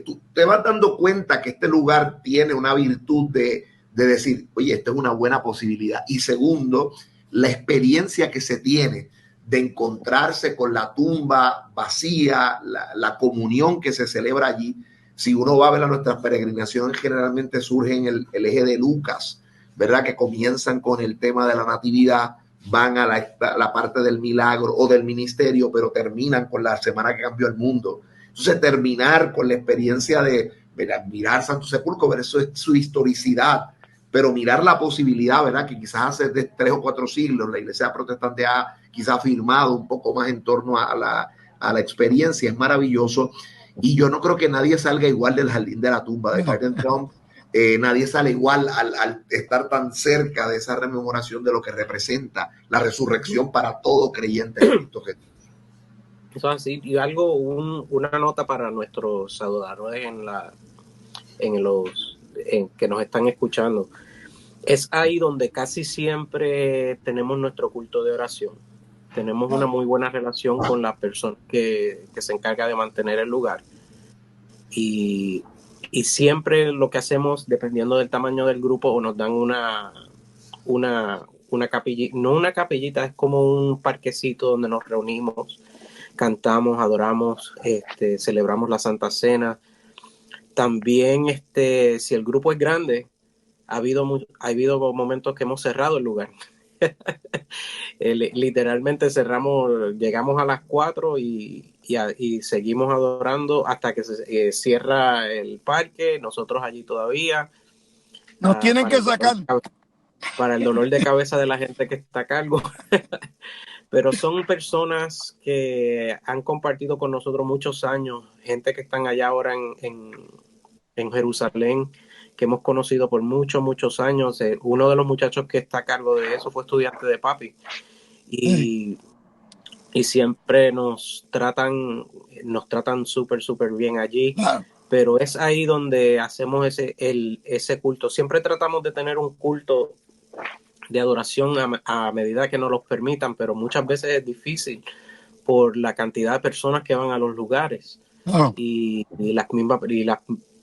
tú te vas dando cuenta que este lugar tiene una virtud de decir, oye, esto es una buena posibilidad. Y segundo, la experiencia que se tiene de encontrarse con la tumba vacía, la comunión que se celebra allí. Si uno va a ver a nuestras peregrinaciones, generalmente surgen el eje de Lucas, ¿verdad? Que comienzan con el tema de la natividad, van a la parte del milagro o del ministerio, pero terminan con la semana que cambió el mundo. Entonces, terminar con la experiencia de mirar Santo Sepulcro, ver eso es su historicidad, pero mirar la posibilidad, ¿verdad? Que quizás hace de 3 o 4 siglos la iglesia protestante ha quizás afirmado un poco más en torno a la experiencia, es maravilloso. Y yo no creo que nadie salga igual del jardín de la tumba de Garden Tomb. Nadie sale igual al estar tan cerca de esa rememoración de lo que representa la resurrección para todo creyente en Cristo Jesús. Eso es así. Y algo, una nota para nuestros adoradores que nos están escuchando. Es ahí donde casi siempre tenemos nuestro culto de oración. Tenemos una muy buena relación con la persona que se encarga de mantener el lugar. Y siempre lo que hacemos, dependiendo del tamaño del grupo, o nos dan una capillita, no una capillita, es como un parquecito donde nos reunimos, cantamos, adoramos, celebramos la Santa Cena. También, si el grupo es grande, ha habido momentos que hemos cerrado el lugar. Literalmente cerramos, llegamos a las 4 y seguimos adorando hasta que se cierra el parque, nosotros allí todavía. Nos tienen que sacar. Para el dolor de cabeza de la gente que está a cargo. Pero son personas que han compartido con nosotros muchos años, gente que están allá ahora en Jerusalén, que hemos conocido por muchos años. Uno de los muchachos que está a cargo de eso fue estudiante de papi. Y siempre nos tratan súper bien allí. Claro. Pero es ahí donde hacemos ese culto. Siempre tratamos de tener un culto de adoración a medida que nos los permitan, pero muchas veces es difícil por la cantidad de personas que van a los lugares. Y la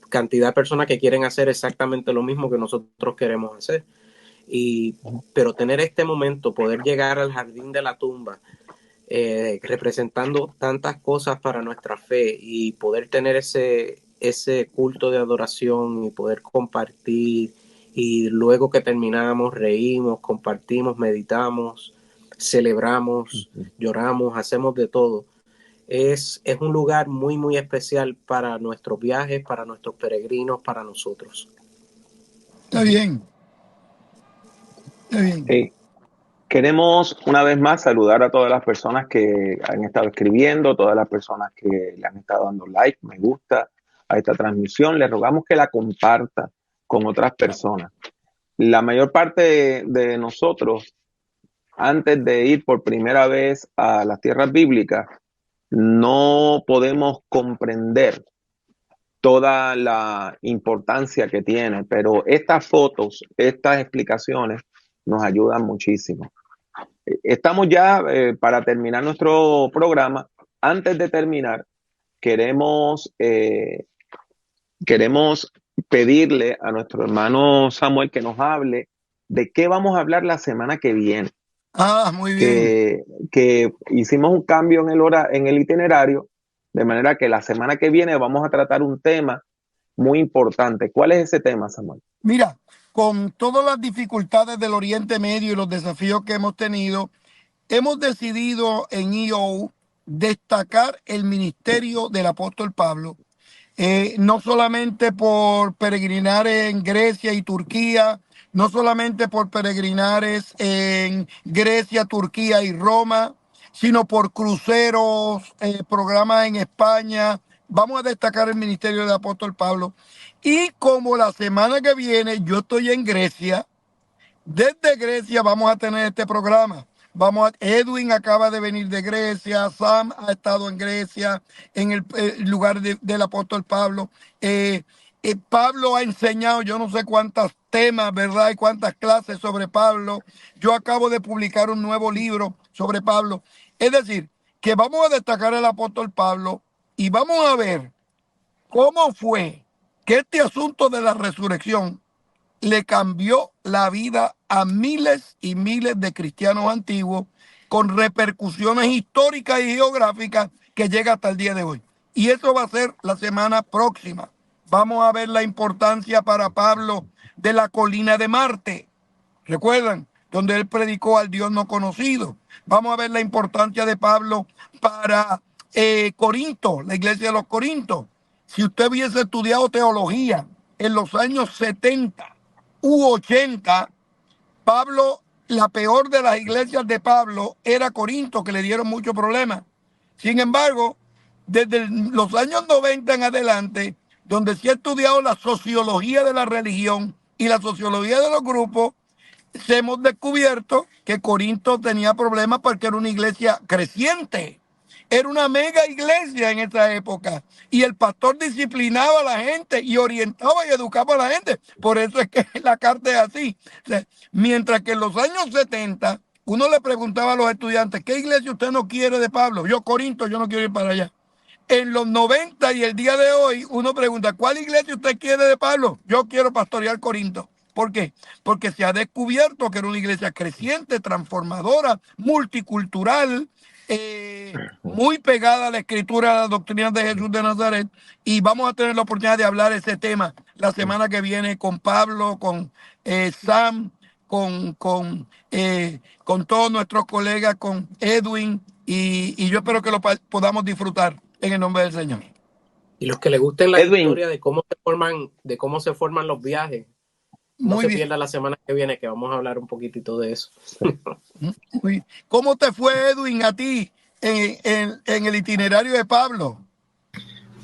cantidad de personas que quieren hacer exactamente lo mismo que nosotros queremos hacer. Pero tener este momento, poder llegar al jardín de la tumba, representando tantas cosas para nuestra fe, y poder tener ese culto de adoración y poder compartir, y luego que terminamos reímos, compartimos, meditamos, celebramos, lloramos, hacemos de todo. Es un lugar muy especial para nuestros viajes, para nuestros peregrinos, para nosotros. Está bien. Sí. Queremos una vez más saludar a todas las personas que han estado escribiendo, todas las personas que le han estado dando like, me gusta a esta transmisión. Les rogamos que la comparta con otras personas. La mayor parte de nosotros, antes de ir por primera vez a las tierras bíblicas, no podemos comprender toda la importancia que tiene, pero estas fotos, estas explicaciones nos ayudan muchísimo. Estamos ya para terminar nuestro programa. Antes de terminar, queremos pedirle a nuestro hermano Samuel que nos hable de qué vamos a hablar la semana que viene. Muy bien. Que hicimos un cambio en el itinerario, de manera que la semana que viene vamos a tratar un tema muy importante. ¿Cuál es ese tema, Samuel? Mira, con todas las dificultades del Oriente Medio y los desafíos que hemos tenido, hemos decidido en EO destacar el ministerio del apóstol Pablo, no solamente por peregrinar en Grecia y Turquía, no solamente por peregrinares en Grecia, Turquía y Roma, sino por cruceros, programas en España. Vamos a destacar el ministerio del apóstol Pablo. Y como la semana que viene yo estoy en Grecia, desde Grecia vamos a tener este programa. Edwin acaba de venir de Grecia, Sam ha estado en Grecia, en el lugar del apóstol Pablo. Pablo ha enseñado yo no sé cuántos temas, ¿verdad? Y cuántas clases sobre Pablo. Yo acabo de publicar un nuevo libro sobre Pablo. Es decir, que vamos a destacar al apóstol Pablo y vamos a ver cómo fue que este asunto de la resurrección le cambió la vida a miles y miles de cristianos antiguos, con repercusiones históricas y geográficas que llega hasta el día de hoy. Y eso va a ser la semana próxima. Vamos a ver la importancia para Pablo de la colina de Marte. ¿Recuerdan? Donde él predicó al Dios no conocido. Vamos a ver la importancia de Pablo para Corinto, la iglesia de los Corintos. Si usted hubiese estudiado teología en los años 70 u 80, Pablo, la peor de las iglesias de Pablo era Corinto, que le dieron muchos problemas. Sin embargo, desde los años 90 en adelante, donde se ha estudiado la sociología de la religión y la sociología de los grupos, hemos descubierto que Corinto tenía problemas porque era una iglesia creciente. Era una mega iglesia en esa época. Y el pastor disciplinaba a la gente y orientaba y educaba a la gente. Por eso es que la carta es así. O sea, mientras que en los años 70, uno le preguntaba a los estudiantes, ¿qué iglesia usted no quiere de Pablo? Yo, Corinto, yo no quiero ir para allá. En los 90 y el día de hoy, uno pregunta, ¿cuál iglesia usted quiere de Pablo? Yo quiero pastorear Corinto. ¿Por qué? Porque se ha descubierto que era una iglesia creciente, transformadora, multicultural, muy pegada a la escritura, a la doctrina de Jesús de Nazaret, y vamos a tener la oportunidad de hablar ese tema la semana que viene con Pablo, con Sam, con todos nuestros colegas, con Edwin, y yo espero que lo podamos disfrutar en el nombre del Señor. Y los que les gusten la Edwin, historia de cómo se forman los viajes, no Muy se bien. pierda la semana que viene, que vamos a hablar un poquitito de eso. ¿Cómo te fue, Edwin, a ti en el itinerario de Pablo?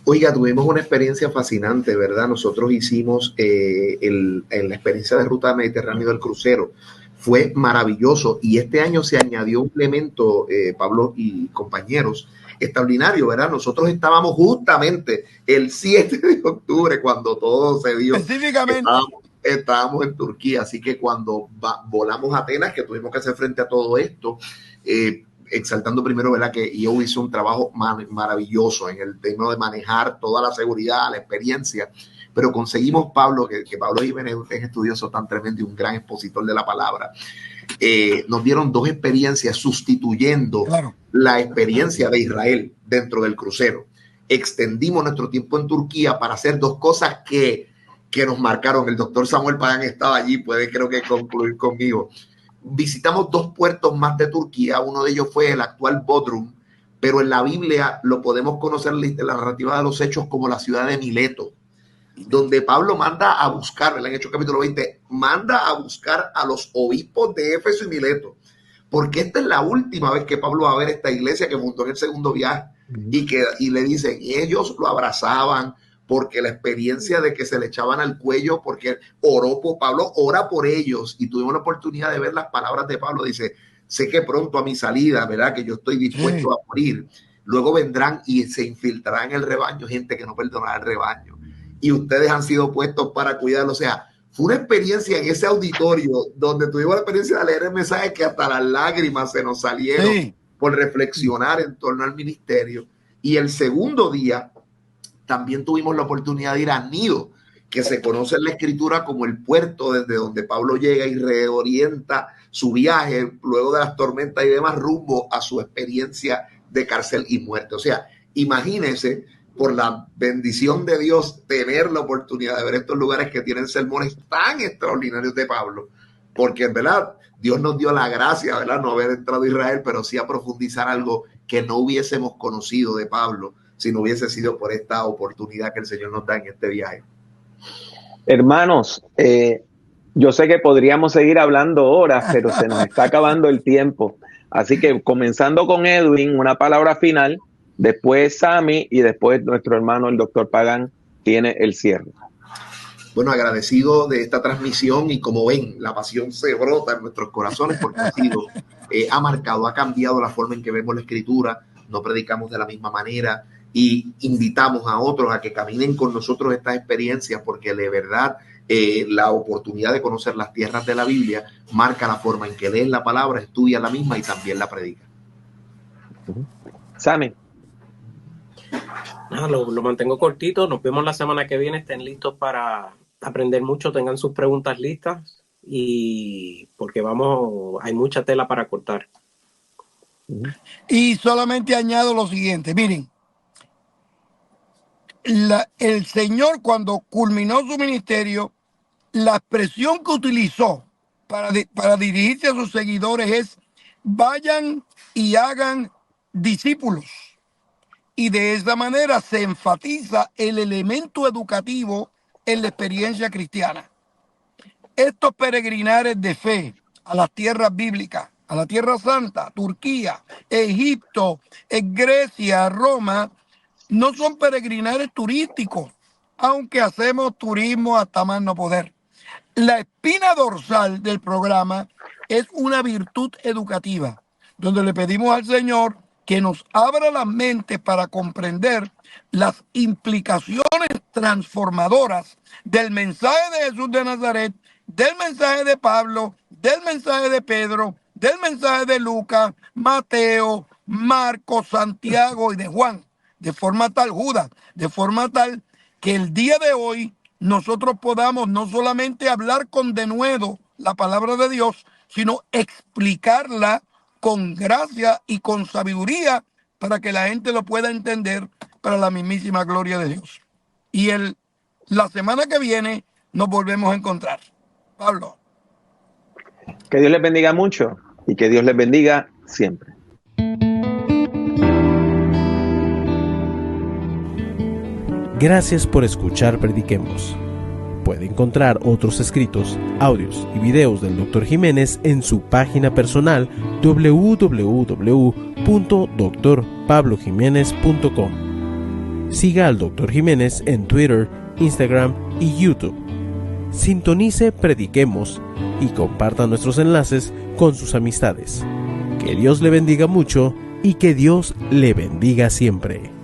Oiga, tuvimos una experiencia fascinante, ¿verdad? Nosotros hicimos en la experiencia de Ruta Mediterránea del crucero. Fue maravilloso y este año se añadió un elemento, Pablo y compañeros, extraordinario, ¿verdad? Nosotros estábamos justamente el 7 de octubre cuando todo se dio. Específicamente. Estábamos en Turquía, así que cuando volamos a Atenas, que tuvimos que hacer frente a todo esto, exaltando primero, ¿verdad? Que yo hice un trabajo maravilloso en el tema de manejar toda la seguridad, la experiencia, pero conseguimos Pablo, que Pablo Jiménez es estudioso tan tremendo y un gran expositor de la palabra. Nos dieron dos experiencias sustituyendo la experiencia de Israel dentro del crucero. Extendimos nuestro tiempo en Turquía para hacer dos cosas que nos marcaron. El doctor Samuel Pagán estaba allí, puede creo que concluir conmigo. Visitamos dos puertos más de Turquía, uno de ellos fue el actual Bodrum, pero en la Biblia lo podemos conocer en la narrativa de los Hechos como la ciudad de Mileto, donde Pablo manda a buscar, en Hechos capítulo 20, manda a buscar a los obispos de Éfeso y Mileto, porque esta es la última vez que Pablo va a ver esta iglesia que fundó en el segundo viaje, y le dicen, y ellos lo abrazaban, porque la experiencia de que se le echaban al cuello, porque oró por Pablo, ora por ellos, y tuvimos la oportunidad de ver las palabras de Pablo. Dice, sé que pronto a mi salida, ¿verdad? Que yo estoy dispuesto a morir. Luego vendrán y se infiltrarán en el rebaño gente que no perdonará el rebaño. y ustedes han sido puestos para cuidarlo. O sea, fue una experiencia en ese auditorio donde tuvimos la experiencia de leer el mensaje que hasta las lágrimas se nos salieron por reflexionar en torno al ministerio. Y el segundo día también tuvimos la oportunidad de ir a Nido, que se conoce en la escritura como el puerto desde donde Pablo llega y reorienta su viaje luego de las tormentas y demás rumbo a su experiencia de cárcel y muerte. O sea, imagínense, por la bendición de Dios, tener la oportunidad de ver estos lugares que tienen sermones tan extraordinarios de Pablo, porque en verdad Dios nos dio la gracia, ¿verdad? No haber entrado a Israel, pero sí a profundizar algo que no hubiésemos conocido de Pablo si no hubiese sido por esta oportunidad que el Señor nos da en este viaje. Hermanos, yo sé que podríamos seguir hablando horas, pero se nos está acabando el tiempo. Así que comenzando con Edwin, una palabra final, después Sammy y después nuestro hermano el doctor Pagán tiene el cierre. Bueno, agradecido de esta transmisión y como ven, la pasión se brota en nuestros corazones porque ha marcado, ha cambiado la forma en que vemos la escritura, no predicamos de la misma manera y invitamos a otros a que caminen con nosotros estas experiencias porque de verdad la oportunidad de conocer las tierras de la Biblia marca la forma en que lees la palabra, estudias la misma y también la predicas. Sammy. Lo mantengo cortito, nos vemos la semana que viene, estén listos para aprender mucho, tengan sus preguntas listas y porque hay mucha tela para cortar. Y solamente añado lo siguiente, miren, el Señor cuando culminó su ministerio, la expresión que utilizó para dirigirse a sus seguidores es vayan y hagan discípulos. Y de esa manera se enfatiza el elemento educativo en la experiencia cristiana. Estos peregrinares de fe a las tierras bíblicas, a la Tierra Santa, Turquía, Egipto, Grecia, Roma, no son peregrinares turísticos, aunque hacemos turismo hasta más no poder. La espina dorsal del programa es una virtud educativa, donde le pedimos al Señor que nos abra las mentes para comprender las implicaciones transformadoras del mensaje de Jesús de Nazaret, del mensaje de Pablo, del mensaje de Pedro, del mensaje de Lucas, Mateo, Marcos, Santiago y de Juan, de forma tal, Judas, de forma tal que el día de hoy nosotros podamos no solamente hablar con denuedo la palabra de Dios, sino explicarla con gracia y con sabiduría para que la gente lo pueda entender para la mismísima gloria de Dios. Y la semana que viene nos volvemos a encontrar. Pablo. Que Dios les bendiga mucho y que Dios les bendiga siempre. Gracias por escuchar Prediquemos. Puede encontrar otros escritos, audios y videos del Dr. Jiménez en su página personal www.drpablojimenez.com. Siga al Dr. Jiménez en Twitter, Instagram y YouTube. Sintonice Prediquemos y comparta nuestros enlaces con sus amistades. Que Dios le bendiga mucho y que Dios le bendiga siempre.